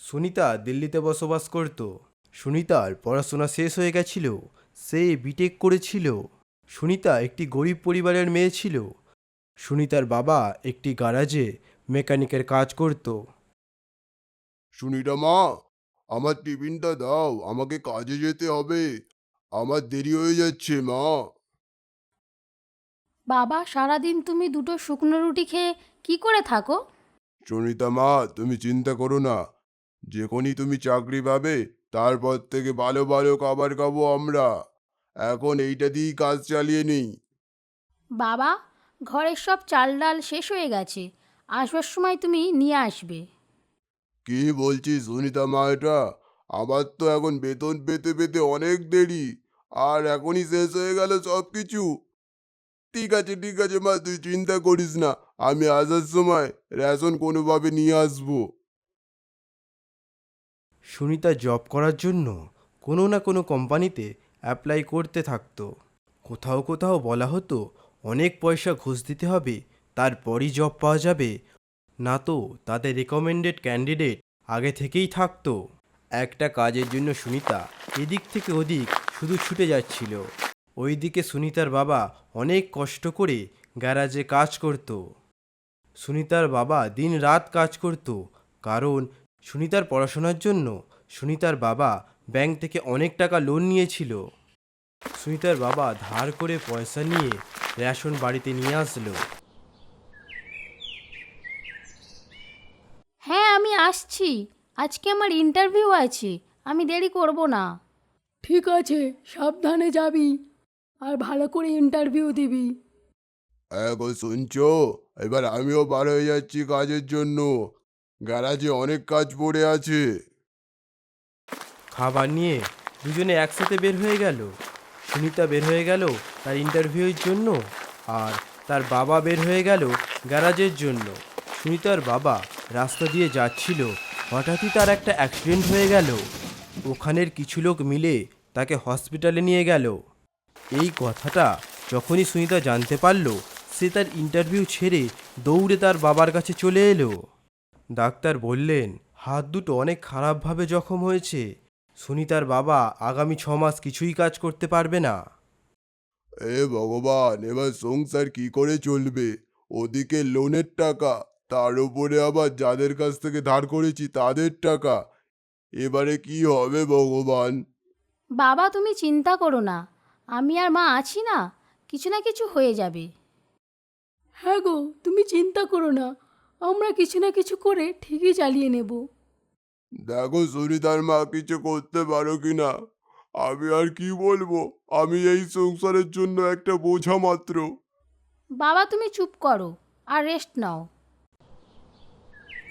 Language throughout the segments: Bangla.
সুনিতা দিল্লিতে বসবাস করত। সুনিতার পড়াশোনা শেষ হয়ে গেছিল, সে বিটেক করেছিল। সুনিতা একটি গরিব পরিবারের মেয়ে ছিল। সুনিতার বাবা একটি গ্যারাজে মেকানিকের কাজ করত। সুনিতা মা, আমার টিফিনটা দাও, আমাকে কাজে যেতে হবে। আমার দেরি হয়ে যাচ্ছে মা। বাবা, সারাদিন তুমি দুটো শুকনো রুটি খেয়ে কি করে থাকো? সুনিতা মা, তুমি চিন্তা করো না, যখনই তুমি চাকরি পাবে তারপর থেকে ভালো ভালো খাবার খাবো আমরা। এখন এইটা দিয়েই কাজ চালিয়ে নিই। বাবা, ঘরের সব চাল ডাল শেষ হয়ে গেছে, আসবার সময় তুমি নিয়ে আসবে। কি বলছিস সুনিতা মা এটা? আমার তো এখন বেতন পেতে পেতে অনেক দেরি, আর এখনই শেষ হয়ে গেল সব কিছু। ঠিক আছে মা, তুই চিন্তা করিস না, আমি আসার সময় রেশন কোনোভাবে নিয়ে আসবো। সুনিতা জব করার জন্য কোনো না কোনো কোম্পানিতে অ্যাপ্লাই করতে থাকতো। কোথাও কোথাও বলা হতো অনেক পয়সা ঘুষ দিতে হবে, তারপরই জব পাওয়া যাবে, না তো তাদের রেকমেন্ডেড ক্যান্ডিডেট আগে থেকেই থাকতো। একটা কাজের জন্য সুনিতা এদিক থেকে ওদিক শুধু ছুটে যাচ্ছিল। ওইদিকে সুনিতার বাবা অনেক কষ্ট করে গ্যারাজে কাজ করত। সুনিতার বাবা দিন রাত কাজ করত, কারণ সুনিতার পড়াশোনার জন্য সুনিতার বাবা ব্যাংক থেকে অনেক টাকা লোন নিয়েছিল। সুনিতার বাবা ধার করে পয়সা নিয়ে রেশন বাড়িতে নিয়ে আসলো। হ্যাঁ, আমি আসছি। আজকে আমার ইন্টারভিউ আছে, আমি দেরি করব না। ঠিক আছে, সাবধানে যাবি আর ভালো করে ইন্টারভিউ দিবি। এখন শুনছো, এবার আমিও বার হয়ে যাচ্ছি কাজের জন্য। গ্যারাজে অনেক কাজ পড়ে আছে। খাবার নিয়ে দুজনে একসাথে বের হয়ে গেল। সুনিতা বের হয়ে গেল তার ইন্টারভিউয়ের জন্য, আর তার বাবা বের হয়ে গেল গ্যারাজের জন্য। সুনিতার বাবা রাস্তা দিয়ে যাচ্ছিল, হঠাৎই তার একটা অ্যাক্সিডেন্ট হয়ে গেল। ওখানের কিছু লোক মিলে তাকে হসপিটালে নিয়ে গেল। এই কথাটা যখনই সুনিতা জানতে পারল, সে তার ইন্টারভিউ ছেড়ে দৌড়ে তার বাবার কাছে চলে এলো। ডাক্তার বললেন হাত দুটো অনেক খারাপভাবে জখম হয়েছে, সুনিতার বাবা আগামী 6 মাস কিছুই কাজ করতে পারবে না। এ ভগবান, এবার সংসার কি করে চলবে? ওদিকে লোনের টাকা, তার উপরে আবার যাদের কাছ থেকে ধার করেছি তাদের টাকা। এবারে কি হবে ভগবান? বাবা, তুমি চিন্তা করো না, আমি আর মা আছি না, কিছু না কিছু হয়ে যাবে। হ্যাঁ গো, তুমি চিন্তা করো না, আমরা কিছু না কিছু করে ঠিকই চালিয়ে নেব। দেখো সুনিতার মা, কিছু করতে পারো কিনা। আমি আর কি বলবো, আমি এই সংসারের জন্য একটা বোঝা মাত্র। বাবা, তুমি চুপ করো আর রেস্ট নাও।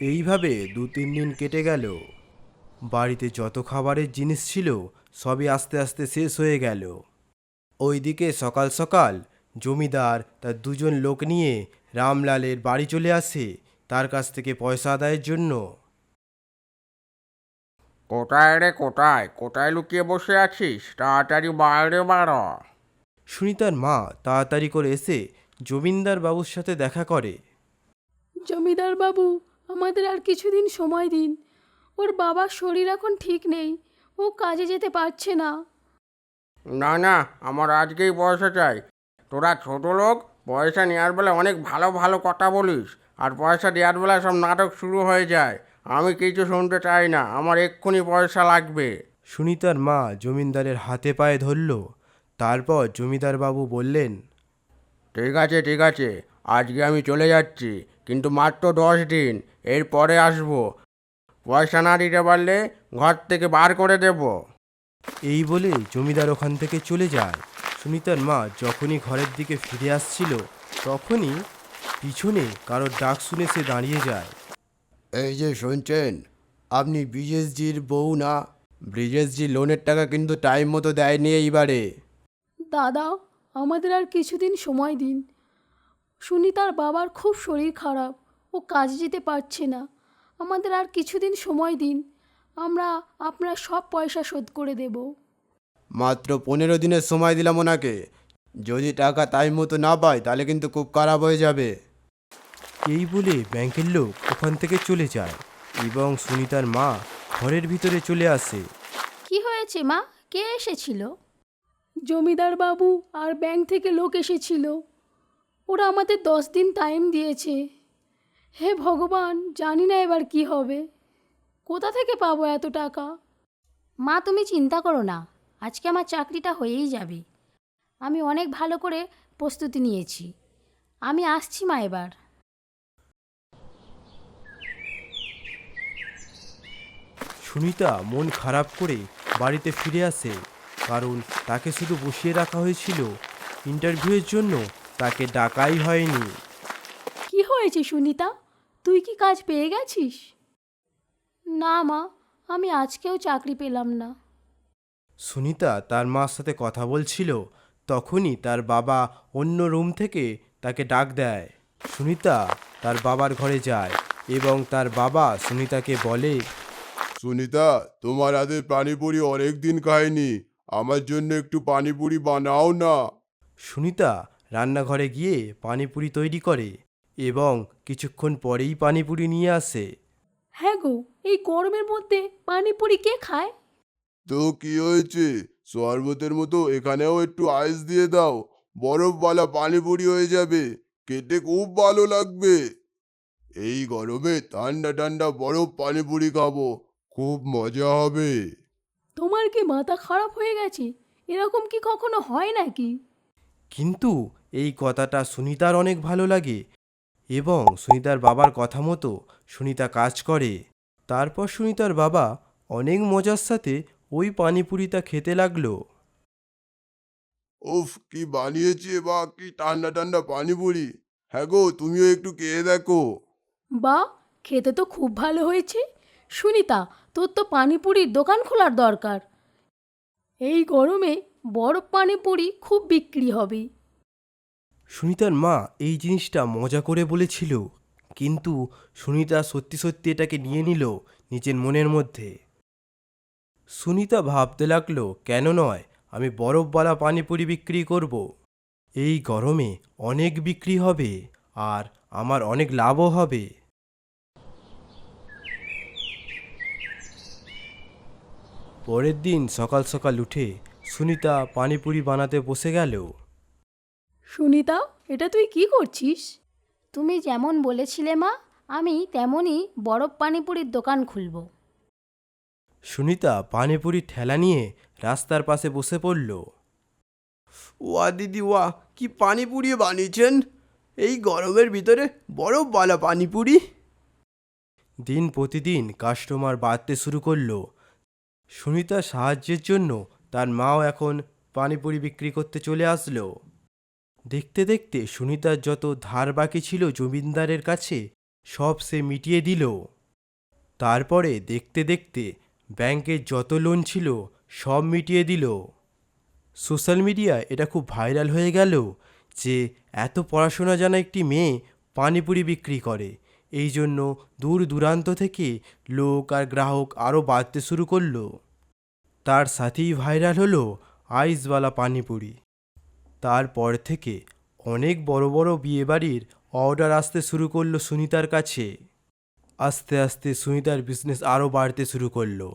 এইভাবে 2-3 দিন কেটে গেল। বাড়িতে যত খাবারের জিনিস ছিল সবই আস্তে আস্তে শেষ হয়ে গেল। ওইদিকে সকাল সকাল জমিদার তার দুজন লোক নিয়ে রামলালের বাড়ি চলে আসে তার কাছ থেকে পয়সা আদায়ের জন্য। কোথায় রে, কোথায় কোথায় লুকিয়ে বসে আছিস? তাড়াতাড়ি বাইরে বাড়ো। সুনিতার মা তাড়াতাড়ি করে এসে জমিদার বাবুর সাথে দেখা করে। জমিদার বাবু, আমাদের আর কিছুদিন সময় দিন। ওর বাবার শরীর এখন ঠিক নেই, ও কাজে যেতে পারছে না। না না, আমার আজকেই পয়সা চাই। তোরা ছোট লোক, পয়সা নেওয়ার বেলা অনেক ভালো ভালো কথা বলিস, আর পয়সা দেওয়ার বেলা সব নাটক শুরু হয়ে যায়। আমি কিছু শুনতে চাই না, আমার এক্ষুনি পয়সা লাগবে। সুনিতার মা জমিদারের হাতে পায়ে ধরল। তারপর জমিদার বাবু বললেন, ঠিক আছে, আজকে আমি চলে যাচ্ছি, কিন্তু মাত্র 10 দিন, এরপরে আসবো। পয়সা না দিতে পারলে ঘর থেকে বার করে দেবো। এই বলে জমিদার ওখান থেকে চলে যায়। সুনিতার মা যখনই ঘরের দিকে ফিরে আসছিল, তখনই পিছনে কারোর ডাক শুনে সে দাঁড়িয়ে যায়। এই যে শুনছেন, আপনি ব্রিজেশজির বউ না? ব্রিজেশজি লোনের টাকা কিন্তু টাইম মতো দেয়নি এইবারে। দাদা, আমাদের আর কিছুদিন সময় দিন। সুনিতার বাবার খুব শরীর খারাপ, ও কাজে যেতে পারছে না। আমাদের আর কিছুদিন সময় দিন, আমরা আপনার সব পয়সা শোধ করে দেব। মাত্র 15 দিনের সময় দিলাম ওনাকে। যদি টাকা টাইম মতো না পায় তাহলে কিন্তু খুব খারাপ হয়ে যাবে। এই বলে ব্যাংকের লোক ওখান থেকে চলে যায় এবং সুনিতার মা ঘরের ভিতরে চলে আসে। কি হয়েছে মা? কে এসেছিল? জমিদার বাবু আর ব্যাংক থেকে লোক এসেছিল। ওরা আমাদের 10 দিন টাইম দিয়েছে। হে ভগবান, জানি না এবার কি হবে। কোথা থেকে পাবো এত টাকা? মা তুমি চিন্তা করো না, আজকে আমার চাকরিটা হয়েই যাবে। আমি অনেক ভালো করে প্রস্তুতি নিয়েছি। আমি আসছি মা এবার। সুনিতা মন খারাপ করে বাড়িতে ফিরে আসে, কারণ তাকে শুধু বসিয়ে রাখা হয়েছিল, ইন্টারভিউয়ের জন্য তাকে ডাকাই হয়নি। কি হয়েছে সুনিতা? তুই কি কাজ পেয়ে গেছিস? না মা, আমি আজকেও চাকরি পেলাম না। সুনিতা তার মার সাথে কথা বলছিল, তখনই তার বাবা অন্য রুম থেকে তাকে ডাক দেয়। সুনিতা তার বাবার ঘরে যায় এবং তার বাবা সুনিতাকে বলে, সুনিতা, তোমার হাতের পানিপুরি অনেক দিন খাইনি, আমার জন্য একটু পানিপুরি বানাও না। সুনিতা রান্নাঘরে গিয়ে পানিপুরি তৈরি করে এবং কিছুক্ষণ পরেই পানিপুরি নিয়ে আসে। হ্যাঁ গো, এই গরমের মধ্যে পানিপুরি কে খায়? তো কি হয়েছে, শরবতের মতো এখানেও একটু আইস দিয়ে দাও, বরফওয়ালা পানিপুরি হয়ে যাবে, খেতে খুব ভালো লাগবে। এই গরমে ঠান্ডা ঠান্ডা বরফ পানিপুরি খাবো, খুব মজা হবে। তোমার কি মাথা খারাপ হয়ে গেছে? এরকম কি কখনো হয় নাকি? কিন্তু এই কথাটা সুনিতার অনেক ভালো লাগে এবং সুনিতার বাবার কথা মতো সুনিতা কাজ করে। তারপর সুনিতার বাবা অনেক মজার সাথে ওই পানিপুরিটা খেতে লাগলো। উফ, কি বানিয়েছে বা, কি ঠান্ডা ঠান্ডা পানিপুরি। হ্যাঁ গো, তুমিও একটু খেয়ে দেখো। বাহ, খেতে তো খুব ভালো হয়েছে। সুনিতা, তোর তো পানিপুরির দোকান খোলার দরকার। এই গরমে বরফ পানিপুরি খুব বিক্রি হবে। সুনিতার মা এই জিনিসটা মজা করে বলেছিল, কিন্তু সুনিতা সত্যি সত্যি এটাকে নিয়ে নিল নিজের মনের মধ্যে। সুনিতা ভাবতে লাগলো, কেন নয়, আমি বরফওয়ালা পানিপুরি বিক্রি করব। এই গরমে অনেক বিক্রি হবে আর আমার অনেক লাভও হবে। পরের দিন সকাল সকাল উঠে সুনিতা পানিপুরি বানাতে বসে গেল। সুনিতা, এটা তুই কি করছিস? তুমি যেমন বলেছিলে মা, আমি তেমনই বরফ পানিপুরির দোকান খুলব। সুনিতা পানিপুরি ঠেলা নিয়ে রাস্তার পাশে বসে পড়ল। ওয়া দিদি ওয়া, কি পানিপুরি বানিয়েছেন এই গরমের ভিতরে, বরফওয়ালা পানিপুরি। দিন প্রতিদিন কাস্টমার বাড়তে শুরু করলো। সুনিতার সাহায্যের জন্য তার মাও এখন পানিপুরি বিক্রি করতে চলে আসলো। দেখতে দেখতে সুনিতার যত ধার বাকি ছিল জমিদারের কাছে সব সে মিটিয়ে দিল। তারপরে দেখতে দেখতে ব্যাংকের যত লোন ছিল সব মিটিয়ে দিল। সোশ্যাল মিডিয়ায় এটা খুব ভাইরাল হয়ে গেল যে এত পড়াশোনা জানা একটি মেয়ে পানিপুরি বিক্রি করে। এই জন্য দূর দূরান্ত থেকে লোক আর গ্রাহক আরও বাড়তে শুরু করলো। তার সাথেই ভাইরাল হলো আইসওয়ালা পানিপুরি। তারপর থেকে অনেক বড় বড় বিয়েবাড়ির অর্ডার আসতে শুরু করলো সুনিতার কাছে। আস্তে আস্তে সুনিতার বিজনেস আরও বাড়তে শুরু করলো।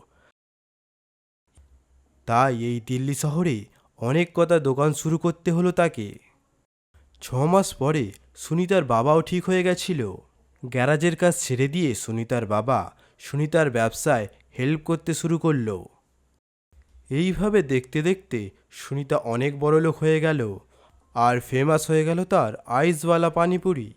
তাই এই দিল্লি শহরে অনেক কটা দোকান শুরু করতে হলো তাকে। 6 মাস পরে সুনিতার বাবাও ঠিক হয়ে গেছিল। গ্যারাজের কাজ ছেড়ে দিয়ে সুনিতার বাবা সুনিতার ব্যবসায় হেল্প করতে শুরু করলো। এইভাবে দেখতে দেখতে সুনিতা অনেক বড়লোক হয়ে গেল আর ফেমাস হয়ে গেল তার আইসওয়ালা পানিপুরি।